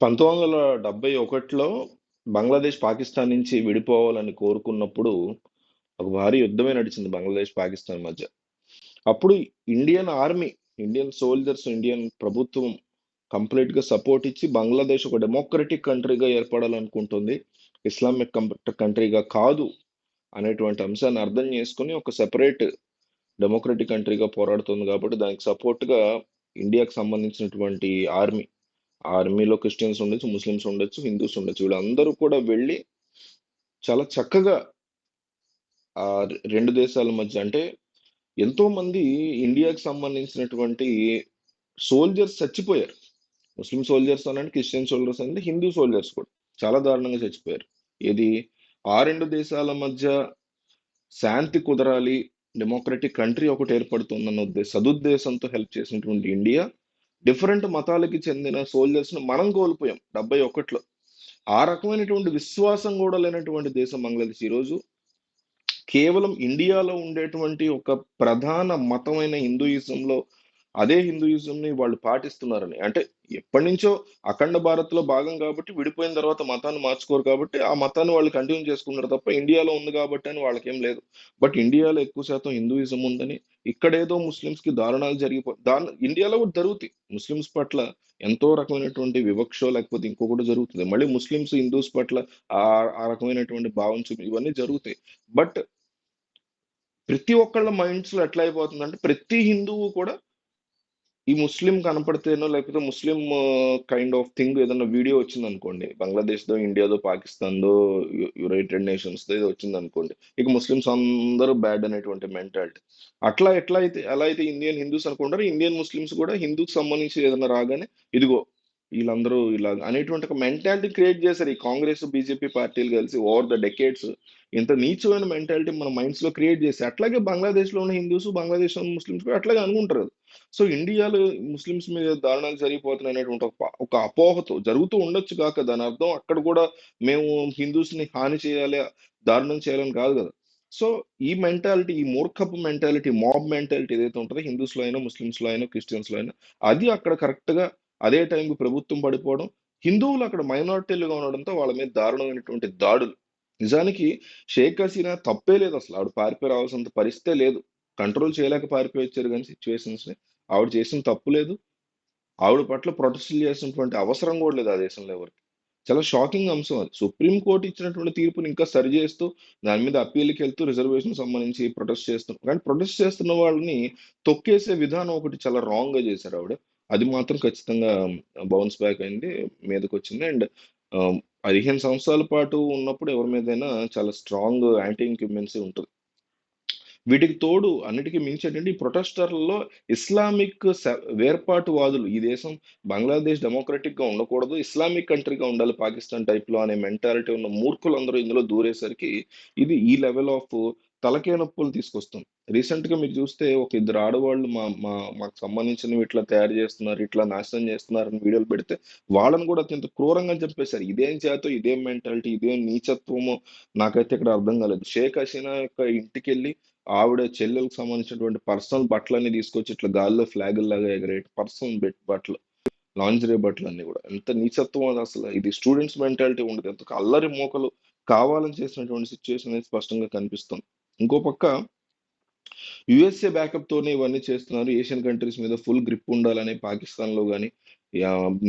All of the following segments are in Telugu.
1971లో బంగ్లాదేశ్ పాకిస్తాన్ నుంచి విడిపోవాలని కోరుకున్నప్పుడు ఒక భారీ యుద్ధమే నడిచింది బంగ్లాదేశ్ పాకిస్తాన్ మధ్య. అప్పుడు Indian army, Indian soldiers, Indian ప్రభుత్వం కంప్లీట్ గా సపోర్ట్ ఇచ్చి బంగ్లాదేశ్ ఒక డెమోక్రటిక్ కంట్రీగా ఏర్పడాలనుకుంటుంది, ఇస్లామిక్ కంట్రీగా కాదు అనేటువంటి అంశాన్ని అర్థం చేసుకుని ఒక సెపరేట్ డెమోక్రటిక్ కంట్రీగా పోరాడుతుంది. కాబట్టి దానికి సపోర్ట్ గా ఇండియాకి సంబంధించినటువంటి ఆర్మీ, ఆర్మీలో క్రిస్టియన్స్ ఉండొచ్చు, ముస్లిమ్స్ ఉండొచ్చు, హిందూస్ ఉండొచ్చు, వీళ్ళందరూ కూడా వెళ్ళి చాలా చక్కగా ఆ రెండు దేశాల మధ్య అంటే ఎంతో మంది ఇండియాకి సంబంధించినటువంటి సోల్జర్స్ చచ్చిపోయారు. ముస్లిం సోల్జర్స్ అనండి, క్రిస్టియన్ సోల్జర్స్ అనండి, హిందూ సోల్జర్స్ కూడా చాలా దారుణంగా చచ్చిపోయారు. ఇది ఆ రెండు దేశాల మధ్య శాంతి కుదరాలి, డెమోక్రటిక్ కంట్రీ ఒకటి ఏర్పడుతుందన్న సదుద్దేశంతో హెల్ప్ చేసినటువంటి ఇండియా డిఫరెంట్ మతాలకి చెందిన సోల్జర్స్ ను మనం కోల్పోయాం 71లో. ఆ రకమైనటువంటి విశ్వాసం కూడా లేనటువంటి దేశం బంగ్లాదేశ్. ఈరోజు కేవలం ఇండియాలో ఉండేటువంటి ఒక ప్రధాన మతమైన హిందూయిజంలో అదే హిందూయిజంని వాళ్ళు పాటిస్తున్నారని, అంటే ఎప్పటి నుంచో అఖండ భారత్ లో భాగం కాబట్టి విడిపోయిన తర్వాత మతాన్ని మార్చుకోరు కాబట్టి ఆ మతాన్ని వాళ్ళు కంటిన్యూ చేసుకున్నారు తప్ప ఇండియాలో ఉంది కాబట్టి అని వాళ్ళకేం లేదు. బట్ ఇండియాలో ఎక్కువ శాతం హిందూయిజం ఉందని, ఇక్కడేదో ముస్లిమ్స్ కి దారుణాలు ఇండియాలో కూడా జరుగుతాయి. ముస్లిమ్స్ పట్ల ఎంతో రకమైనటువంటి వివక్ష లేకపోతే ఇంకొకటి జరుగుతుంది. మళ్ళీ ముస్లిమ్స్ హిందూస్ పట్ల ఆ ఆ రకమైనటువంటి భావం ఇవన్నీ జరుగుతాయి. బట్ ప్రతి ఒక్కళ్ళ మైండ్స్ లో ఎట్లా అయిపోతుందంటే ప్రతి హిందువు కూడా ఈ ముస్లిం కనపడితేనో లేకపోతే ముస్లిం కైండ్ ఆఫ్ థింగ్ ఏదైనా వీడియో వచ్చింది అనుకోండి, బంగ్లాదేశ్ దో, ఇండియాదో, పాకిస్తాన్ దో, యునైటెడ్ నేషన్స్ దో ఏదో వచ్చింది అనుకోండి, ఇక ముస్లిమ్స్ అందరూ బ్యాడ్ అనేటువంటి మెంటాలిటీ. అట్లా ఎలా అయితే ఇండియన్ హిందూస్ అనుకుంటారో, ఇండియన్ ముస్లిమ్స్ కూడా హిందూకి సంబంధించి ఏదైనా రాగానే ఇదిగో వీళ్ళందరూ ఇలా అనేటువంటి ఒక మెంటాలిటీ క్రియేట్ చేశారు ఈ కాంగ్రెస్ బీజేపీ పార్టీలు కలిసి ఓవర్ ద డెకేడ్స్. ఇంత నీచమైన మెంటాలిటీ మన మైండ్స్ లో క్రియేట్ చేసి అట్లాగే బంగ్లాదేశ్ లో ఉన్న హిందూస్, బంగ్లాదేశ్ లో ఉన్న ముస్లిమ్స్ కూడా అట్లాగే అనుకుంటారు. సో ఇండియాలో ముస్లిమ్స్ మీద దారుణాలు జరిగిపోతున్నాయి అనేటువంటి ఒక అపోహతో జరుగుతూ ఉండొచ్చు కాక దాని అర్థం అక్కడ కూడా మేము హిందూస్ ని హాని చేయాలి, దారుణం చేయాలని కాదు కదా. సో ఈ మెంటాలిటీ, ఈ మూర్ఖపు మెంటాలిటీ, మాబ్ మెంటాలిటీ ఏదైతే ఉంటుందో హిందూస్ లో అయినా, ముస్లిమ్స్ లో అయినా, క్రిస్టియన్స్ లో అయినా, అది అక్కడ కరెక్ట్ గా అదే టైంకి ప్రభుత్వం పడిపోవడం, హిందువులు అక్కడ మైనారిటీలుగా ఉండడంతో వాళ్ళ మీద దారుణమైనటువంటి దాడులు. నిజానికి షేక్ హసీనా తప్పే లేదు, అసలు ఆవిడ పారిపోయి రావాల్సినంత పరిస్థితే లేదు. కంట్రోల్ చేయలేక పారిపోయి వచ్చారు కానీ సిచ్యువేషన్స్ ని. ఆవిడ చేసిన తప్పు లేదు, ఆవిడ పట్ల ప్రొటెస్ట్ చేసినటువంటి అవసరం కూడా లేదు ఆ దేశంలో ఎవరికి. చాలా షాకింగ్ అంశం అది. సుప్రీం కోర్టు ఇచ్చినటువంటి తీర్పుని ఇంకా సరి చేస్తూ దాని మీద అప్పీల్కి వెళ్తూ రిజర్వేషన్ సంబంధించి ప్రొటెస్ట్ చేస్తున్నారు. కానీ ప్రొటెస్ట్ చేస్తున్న వాళ్ళని తొక్కేసే విధానం ఒకటి చాలా రాంగ్ గా చేశారు ఆవిడ. అది మాత్రం ఖచ్చితంగా బౌన్స్ బ్యాక్ అయింది, మీదకి వచ్చింది. అండ్ 15 సంవత్సరాల పాటు ఉన్నప్పుడు ఎవరి మీదైనా చాలా స్ట్రాంగ్ యాంటీ ఇంక్యుబెన్సీ ఉంటుంది. వీటికి తోడు అన్నిటికీ మించి ఏంటంటే ఈ ప్రొటెస్టర్లలో ఇస్లామిక్ వేర్పాటువాదులు, ఈ దేశం బంగ్లాదేశ్ డెమోక్రటిక్ గా ఉండకూడదు, ఇస్లామిక్ కంట్రీగా ఉండాలి పాకిస్తాన్ టైప్ లో అనే మెంటాలిటీ ఉన్న మూర్ఖులందరూ ఇందులో దూరేసరికి ఇది ఈ లెవెల్ ఆఫ్ తలకే నొప్పులు తీసుకొస్తుంది. రీసెంట్ గా మీరు చూస్తే ఒక ఇద్దరు ఆడవాళ్ళు మాకు సంబంధించినవి ఇట్లా తయారు చేస్తున్నారు, ఇట్లా నాశనం చేస్తున్నారు అని వీడియోలు పెడితే వాళ్ళని కూడా అత్యంత క్రూరంగా చెప్పేశారు. ఇదేం చేతో, ఇదేం మెంటాలిటీ, ఇదేం నీచత్వమో నాకైతే ఇక్కడ అర్థం కాలేదు. షేక్ హసీనా యొక్క ఇంటికి వెళ్ళి ఆవిడ చెల్లెలకు సంబంధించినటువంటి పర్సనల్ బట్టలన్నీ తీసుకొచ్చి ఇట్లా గాల్లో ఫ్లాగుల్లాగా ఎగరేట్ పర్సనల్ బట్టలు, లాంజరీ బట్టలు అన్ని కూడా ఎంత నీచత్వం అది అసలు. ఇది స్టూడెంట్స్ మెంటాలిటీ ఉండదు, ఎంత అల్లరి మోకలు కావాలని చేసినటువంటి సిచ్యువేషన్ అనేది స్పష్టంగా కనిపిస్తుంది. ఇంకో పక్క యుఎస్ఏ బ్యాకప్ తోనే ఇవన్నీ చేస్తున్నారు. ఏషియన్ కంట్రీస్ మీద ఫుల్ గ్రిప్ ఉండాలని పాకిస్తాన్ లో కానీ,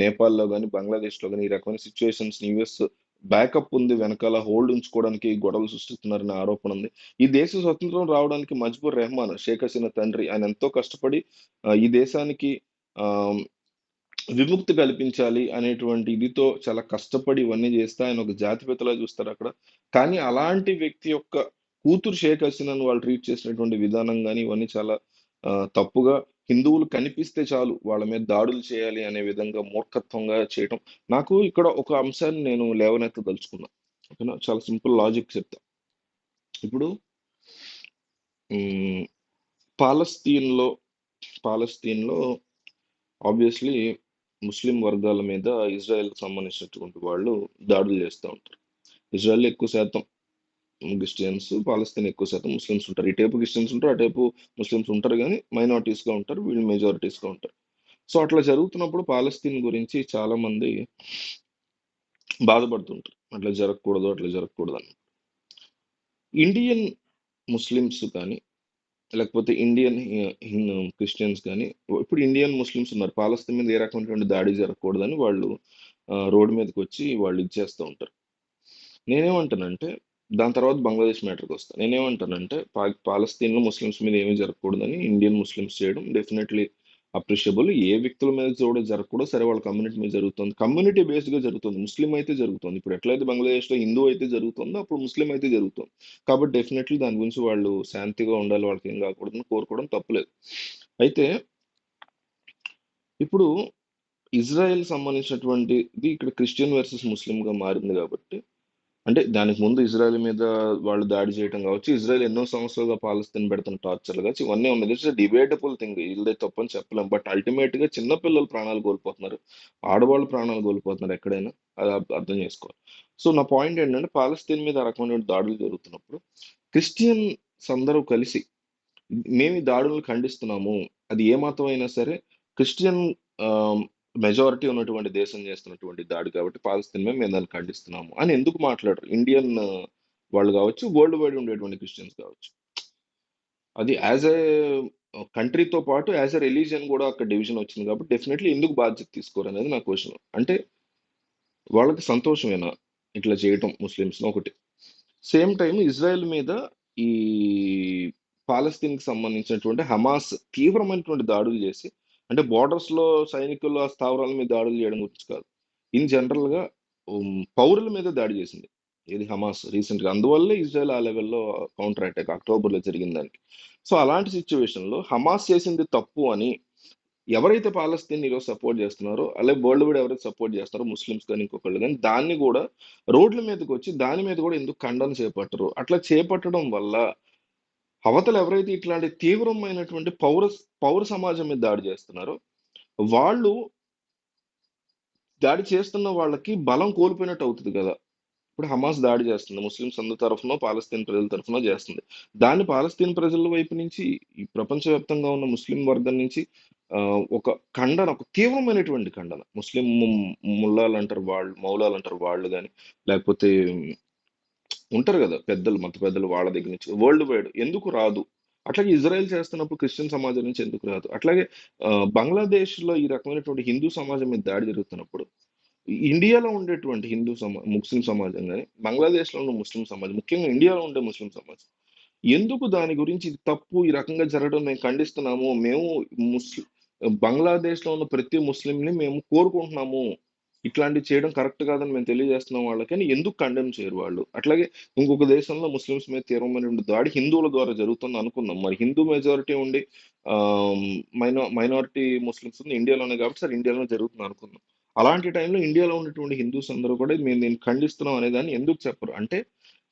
నేపాల్లో కానీ, బంగ్లాదేశ్ లో కానీ ఈ రకమైన సిచ్యువేషన్స్ యుఎస్ బ్యాకప్ ఉంది, వెనకాల హోల్డ్ ఉంచుకోవడానికి గొడవలు సృష్టిస్తున్నారనే ఆరోపణ ఉంది. ఈ దేశ స్వతంత్రం రావడానికి మజ్బూర్ రెహమాన్, షేక్ హసీనా తండ్రి, ఆయన ఎంతో కష్టపడి ఈ దేశానికి ఆ విముక్తి కల్పించాలి అనేటువంటి ఇదితో చాలా కష్టపడి ఇవన్నీ చేస్తే ఆయన ఒక జాతిపితలా చూస్తారు అక్కడ. కానీ అలాంటి వ్యక్తి యొక్క కూతురు షేక్ హసీనాను వాళ్ళు ట్రీట్ చేసినటువంటి విధానం కానీ ఇవన్నీ చాలా తప్పుగా, హిందువులు కనిపిస్తే చాలు వాళ్ళ మీద దాడులు చేయాలి అనే విధంగా మూర్ఖత్వంగా చేయటం. నాకు ఇక్కడ ఒక అంశాన్ని నేను లేవనెత్తదలుచుకున్నా. ఓకేనా, చాలా సింపుల్ లాజిక్ చెప్తా. ఇప్పుడు పాలస్తీన్ లో ఆబ్వియస్లీ ముస్లిం వర్గాల మీద ఇజ్రాయెల్ సంబంధించినటువంటి వాళ్ళు దాడులు చేస్తూ ఉంటారు. ఇజ్రాయెల్ ఎక్కువ శాతం క్రిస్టియన్స్, పాలస్తీన్ ఎక్కువ శాతం ముస్లిమ్స్ ఉంటారు. ఇటేపు క్రిస్టియన్స్ ఉంటారు, అటేపు ముస్లిమ్స్ ఉంటారు, కానీ మైనారిటీస్ గా ఉంటారు, వీళ్ళు మెజారిటీస్ గా ఉంటారు. సో అట్లా జరుగుతున్నప్పుడు పాలస్తీన్ గురించి చాలా మంది బాధపడుతుంటారు. అట్లా జరగకూడదు, అట్లా జరగకూడదు అని. ఇండియన్ ముస్లిమ్స్ కానీ, లేకపోతే ఇండియన్ క్రిస్టియన్స్ కానీ, ఇప్పుడు ఇండియన్ ముస్లిమ్స్ ఉన్నారు. పాలస్తీన్ మీద ఏ రకమైనటువంటి దాడి జరగకూడదని వాళ్ళు రోడ్డు మీదకి వచ్చి వాళ్ళు ఇచ్చేస్తూ ఉంటారు. నేనేమంటానంటే, దాని తర్వాత బంగ్లాదేశ్ మ్యాటర్‌కి వస్తా. నేనేమంటానంటే, పాలస్తీన్‌లో ముస్లిమ్స్ మీద ఏమీ జరగకూడదని ఇండియన్ ముస్లిమ్స్ చేయడం డెఫినైట్‌లీ అప్రిషియబుల్. ఏ వ్యక్తుల మీద కూడా జరగకూడదు. సరే వాళ్ళ కమ్యూనిటీ మీద జరుగుతుంది. కమ్యూనిటీ బేస్డ్‌గా జరుగుతుంది. ముస్లిం అయితే జరుగుతుంది. ఇప్పుడు ఎట్లయితే బంగ్లాదేశ్‌లో హిందూ అయితే జరుగుతుందో, అప్పుడు ముస్లిం అయితే జరుగుతుంది. కాబట్టి డెఫినైట్‌లీ దాని గురించి వాళ్ళు శాంతిగా ఉండాలి. వాళ్ళకేం కాకూడదని కోరుకోవడం తప్పులేదు. అయితే ఇప్పుడు ఇజ్రాయెల్ సంబంధించినటువంటిది ఇక్కడ క్రిస్టియన్ వర్సెస్ ముస్లింగా మారింది కాబట్టి, అంటే దానికి ముందు ఇజ్రాయెల్ మీద వాళ్ళు దాడి చేయడం కావచ్చు, ఇజ్రాయెల్ ఎన్నో సంవత్సరాలుగా పాలస్తీన్ పెడుతున్న టార్చర్లు కావచ్చు, ఇవన్నీ ఉన్నాయి. It's debatable thing. వీళ్ళదే తప్పని చెప్పలేం. బట్ అల్టిమేట్ గా చిన్న పిల్లలు ప్రాణాలు కోల్పోతున్నారు, ఆడవాళ్ళు ప్రాణాలు కోల్పోతున్నారు ఎక్కడైనా. అది అర్థం చేసుకోవాలి. సో నా పాయింట్ ఏంటంటే, పాలస్తీన్ మీద ఆ రకమైన దాడులు జరుగుతున్నప్పుడు క్రిస్టియన్స్ అందరూ కలిసి మేము ఈ దాడులను ఖండిస్తున్నాము. అది ఏ మతం అయినా సరే, క్రిస్టియన్ మెజారిటీ ఉన్నటువంటి దేశం చేస్తున్నటువంటి దాడి కాబట్టి పాలస్తీన్ మీద మేము దాన్ని ఖండిస్తున్నాము అని ఎందుకు మాట్లాడరు? ఇండియన్ వాళ్ళు కావచ్చు, వరల్డ్ వైడ్ ఉండేటువంటి క్రిస్టియన్స్ కావచ్చు. అది యాజ్ ఏ కంట్రీతో పాటు యాజ్ ఎ రిలీజియన్ కూడా అక్కడ డివిజన్ వచ్చింది కాబట్టి డెఫినెట్లీ ఎందుకు బాధ్యత తీసుకోరు అనేది నా క్వశ్చన్. అంటే వాళ్ళకి సంతోషమేనా ఇట్లా చేయటం ముస్లిమ్స్ ఒకటి? సేమ్ టైం ఇజ్రాయెల్ మీద ఈ పాలస్తీన్‌కి సంబంధించినటువంటి హమాస్ తీవ్రమైనటువంటి దాడులు చేసి, అంటే బోర్డర్స్ లో సైనికుల స్థావరాల మీద దాడులు చేయడం గురించి కాదు. ఇన్ జనరల్ గా పౌరుల మీద దాడి చేసింది. ఇది హమాస్ రీసెంట్ గా. అందువల్లే ఇజ్రాయెల్ ఆ లెవెల్లో కౌంటర్ అటాక్ అక్టోబర్ లో జరిగిన దానికి. సో అలాంటి సిచ్యువేషన్ లో హమాస్ చేసింది తప్పు అని ఎవరైతే పాలస్తీన్ ఈరోజు సపోర్ట్ చేస్తున్నారో, అలాగే వరల్డ్ వైడ్ ఎవరైతే సపోర్ట్ చేస్తారో ముస్లిమ్స్ కానీ ఇంకొకళ్ళు కానీ, దాన్ని కూడా రోడ్ల మీదకి వచ్చి దాని మీద కూడా ఎందుకు ఖండన చేపట్టరు? అట్లా చేపట్టడం వల్ల అవతల ఎవరైతే ఇట్లాంటి తీవ్రమైనటువంటి పౌర సమాజం మీద దాడి చేస్తున్నారో, వాళ్ళు దాడి చేస్తున్న వాళ్ళకి బలం కోల్పోయినట్టు అవుతది కదా! ఇప్పుడు హమాస్ దాడి చేస్తుంది. ముస్లిమ్స్ అందరి తరఫునో, పాలస్తీన్ ప్రజల తరఫునో చేస్తుంది. దాన్ని పాలస్తీన్ ప్రజల వైపు నుంచి, ఈ ప్రపంచవ్యాప్తంగా ఉన్న ముస్లిం వర్గం నుంచి ఒక ఖండన, ఒక తీవ్రమైనటువంటి ఖండన. ముస్లిం ముల్లాలంటారు వాళ్ళు, మౌలాలంటారు వాళ్ళు గాని, లేకపోతే ఉంటారు గదా! పెద్దలు, మత పెద్దలు వాళ్ళ దగ్గర నుంచి వరల్డ్ వైడ్ ఎందుకు రాదు? అట్లాగే ఇజ్రాయెల్ చేస్తున్నప్పుడు క్రిస్టియన్ సమాజం నుంచి ఎందుకు రాదు? అట్లాగే బంగ్లాదేశ్‌లో ఈ రకమైనటువంటి హిందూ సమాజం మీద దాడి జరుగుతున్నప్పుడు, ఇండియాలో ఉండేటువంటి ముస్లిం సమాజం గాని, బంగ్లాదేశ్‌లో ఉన్న ముస్లిం సమాజం, ముఖ్యంగా ఇండియాలో ఉండే ముస్లిం సమాజం ఎందుకు దాని గురించి ఇది తప్పు, ఈ రకంగా జరగడం మేము ఖండిస్తున్నాము. మేము ముస్లి బంగ్లాదేశ్‌లో ఉన్న ప్రతి ముస్లింని మేము కోరుకుంటున్నాము. ఇట్లాంటివి చేయడం కరెక్ట్ కాదని మేము తెలియజేస్తున్నాం వాళ్ళకని ఎందుకు కండెమ్ చేయరు వాళ్ళు? అట్లాగే ఇంకొక దేశంలో ముస్లిమ్స్ మీద తీవ్రమైనటువంటి దాడి హిందువుల ద్వారా జరుగుతుంది అనుకుందాం. మరి హిందూ మెజారిటీ ఉండి ఆహ్, మైనారిటీ ముస్లిమ్స్ ఉంది ఇండియాలోనే కాబట్టి సరే ఇండియాలోనే జరుగుతుంది అనుకుందాం. అలాంటి టైంలో ఇండియాలో ఉన్నటువంటి హిందూస్ అందరూ కూడా మేము దీన్ని ఖండిస్తున్నాం అనేదాన్ని ఎందుకు చెప్పరు? అంటే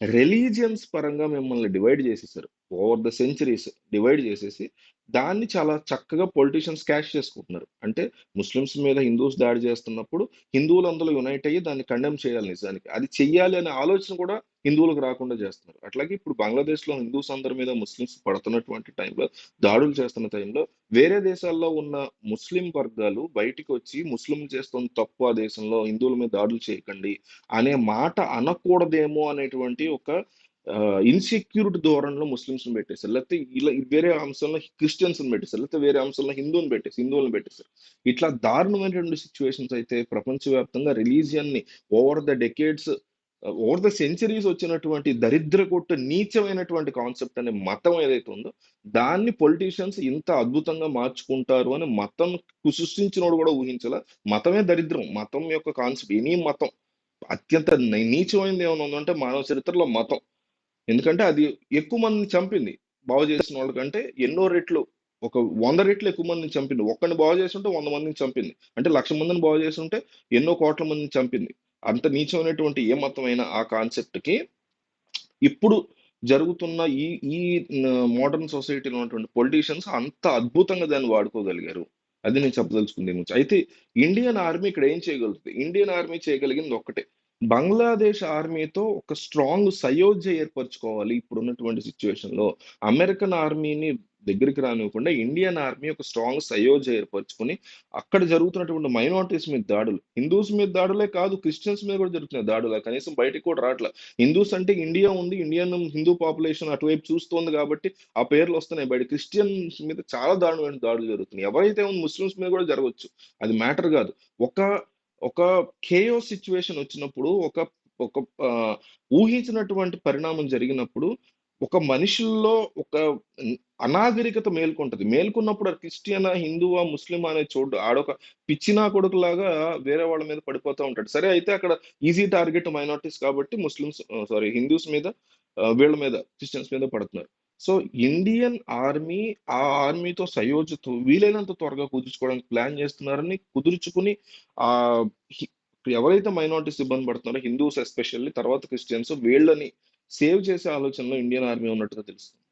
రిలీజియన్స్ పరంగా మిమ్మల్ని డివైడ్ చేసేసారు. ఓవర్ ద సెంచరీస్ డివైడ్ చేసేసి, దాన్ని చాలా చక్కగా పొలిటీషియన్స్ క్యాష్ చేసుకుంటున్నారు. అంటే ముస్లిమ్స్ మీద హిందూస్ దాడి చేస్తున్నప్పుడు, హిందువులందరూ యునైట్ అయ్యి దాన్ని కండెమ్ చేయాలి నిజానికి. అది చెయ్యాలి అనే ఆలోచన కూడా హిందువులకు రాకుండా చేస్తున్నారు. అట్లాగే ఇప్పుడు బంగ్లాదేశ్‌లో హిందూస్ అందరి మీద ముస్లిమ్స్ పడుతున్నటువంటి టైంలో, దాడులు చేస్తున్న టైంలో, వేరే దేశాల్లో ఉన్న ముస్లిం వర్గాలు బయటికొచ్చి ముస్లింలు చేస్తున్న తప్పు ఆ దేశంలో, హిందువుల మీద దాడులు చేయకండి అనే మాట అనకూడదేమో అనేటువంటి ఒక ఇన్‌సెక్యూరిటీ ధోరణిలో ముస్లిమ్స్‌ని పెట్టేసారు. లేకపోతే ఇలా వేరే అంశంలో క్రిస్టియన్స్‌ని పెట్టేసారు. లేకపోతే వేరే అంశంలో హిందువులను పెట్టేసారు. ఇట్లా దారుణమైనటువంటి సిట్యుయేషన్స్ అయితే ప్రపంచవ్యాప్తంగా రిలీజియన్‌ని over the decades, over the centuries వచ్చినటువంటి దరిద్రకొట్టు నీచమైనటువంటి కాన్సెప్ట్ అనే మతం ఏదైతే ఉందో, దాన్ని పొలిటీషియన్స్ ఇంత అద్భుతంగా మార్చుకుంటారు అని మతం సృష్టించినోడు కూడా ఊహించలా. మతమే దరిద్రం. మతం యొక్క కాన్సెప్ట్ ఎనీ మతం అత్యంత నీచమైనది ఏమైనా ఉందంటే మానవ చరిత్రలో మతం. ఎందుకంటే అది ఎక్కువ మందిని చంపింది. బాగు చేసిన వాళ్ళకంటే ఎన్నో రెట్లు, ఒక 100 రెట్లు ఎక్కువ మందిని చంపింది. ఒక్కడిని బాగు చేసుంటే 100 మందిని చంపింది. అంటే 1,00,000 మందిని బాగు చేసుంటే ఎన్నో కోట్ల మందిని చంపింది. అంత నీచమైనటువంటి ఏ మతమైనా ఆ కాన్సెప్ట్‌కి ఇప్పుడు జరుగుతున్న ఈ ఈ మోడర్న్ సొసైటీలో ఉన్నటువంటి పొలిటీషియన్స్ అంత అద్భుతంగా దాన్ని వాడుకోగలిగారు. అది నేను చెప్పదలుచుకుంది దీని గురించి. అయితే ఇండియన్ ఆర్మీ ఇక్కడ ఏం చేయగలుగుతది? ఇండియన్ ఆర్మీ చేయగలిగింది ఒక్కటే. బంగ్లాదేశ్ ఆర్మీతో ఒక స్ట్రాంగ్ సయోధ్య ఏర్పరచుకోవాలి ఇప్పుడున్నటువంటి సిట్యుయేషన్‌లో. అమెరికన్ ఆర్మీని దగ్గరికి రానివ్వకుండా ఇండియన్ ఆర్మీ ఒక స్ట్రాంగ్ సయోధ్య ఏర్పరచుకొని అక్కడ జరుగుతున్నటువంటి మైనారిటీస్ మీద దాడులు, హిందూస్ మీద దాడులే కాదు, క్రిస్టియన్స్ మీద కూడా జరుగుతున్నాయి దాడులు, కనీసం బయటికి కూడా రావట్లేదు. హిందూస్ అంటే ఇండియా ఉంది, ఇండియన్ హిందూ పాపులేషన్ అటువైపు చూస్తోంది కాబట్టి ఆ పేర్లు వస్తున్నాయి. బయట క్రిస్టియన్స్ మీద చాలా దారుణమైన దాడులు జరుగుతున్నాయి. ఎవరైతే ఉంది ముస్లిమ్స్ మీద కూడా జరగవచ్చు, అది మ్యాటర్ కాదు. ఒక ఒక కేయో సిచ్యువేషన్ వచ్చినప్పుడు, ఒక ఒక ఆ, ఊహించినటువంటి పరిణామం జరిగినప్పుడు ఒక మనిషిల్లో ఒక అనాగరికత మేల్కొంటది. మేల్కొన్నప్పుడు అది క్రిస్టియనా, హిందువా, ముస్లిమా అనేది చూడ్డు. ఆడొక పిచ్చినా కొడుకులాగా వేరే వాళ్ళ మీద పడిపోతా ఉంటాడు. సరే అయితే అక్కడ ఈజీ టార్గెట్ మైనారిటీస్ కాబట్టి ముస్లిమ్స్, సారీ హిందూస్ మీద, వీళ్ళ మీద, క్రిస్టియన్స్ మీద పడుతున్నారు. సో ఇండియన్ ఆర్మీ ఆ ఆర్మీతో సయోధ్యతో వీలైనంత త్వరగా కుదుర్చుకోవడానికి ప్లాన్ చేస్తున్నారని, కుదుర్చుకుని ఆ హి- ఎవరైతే మైనారిటీస్ ఇబ్బంది పడుతున్నారో, హిందూస్ ఎస్పెషల్లీ, తర్వాత క్రిస్టియన్స్, వీళ్ళని సేవ్ చేసే ఆలోచనలో ఇండియన్ ఆర్మీ ఉన్నట్టుగా తెలుస్తుంది.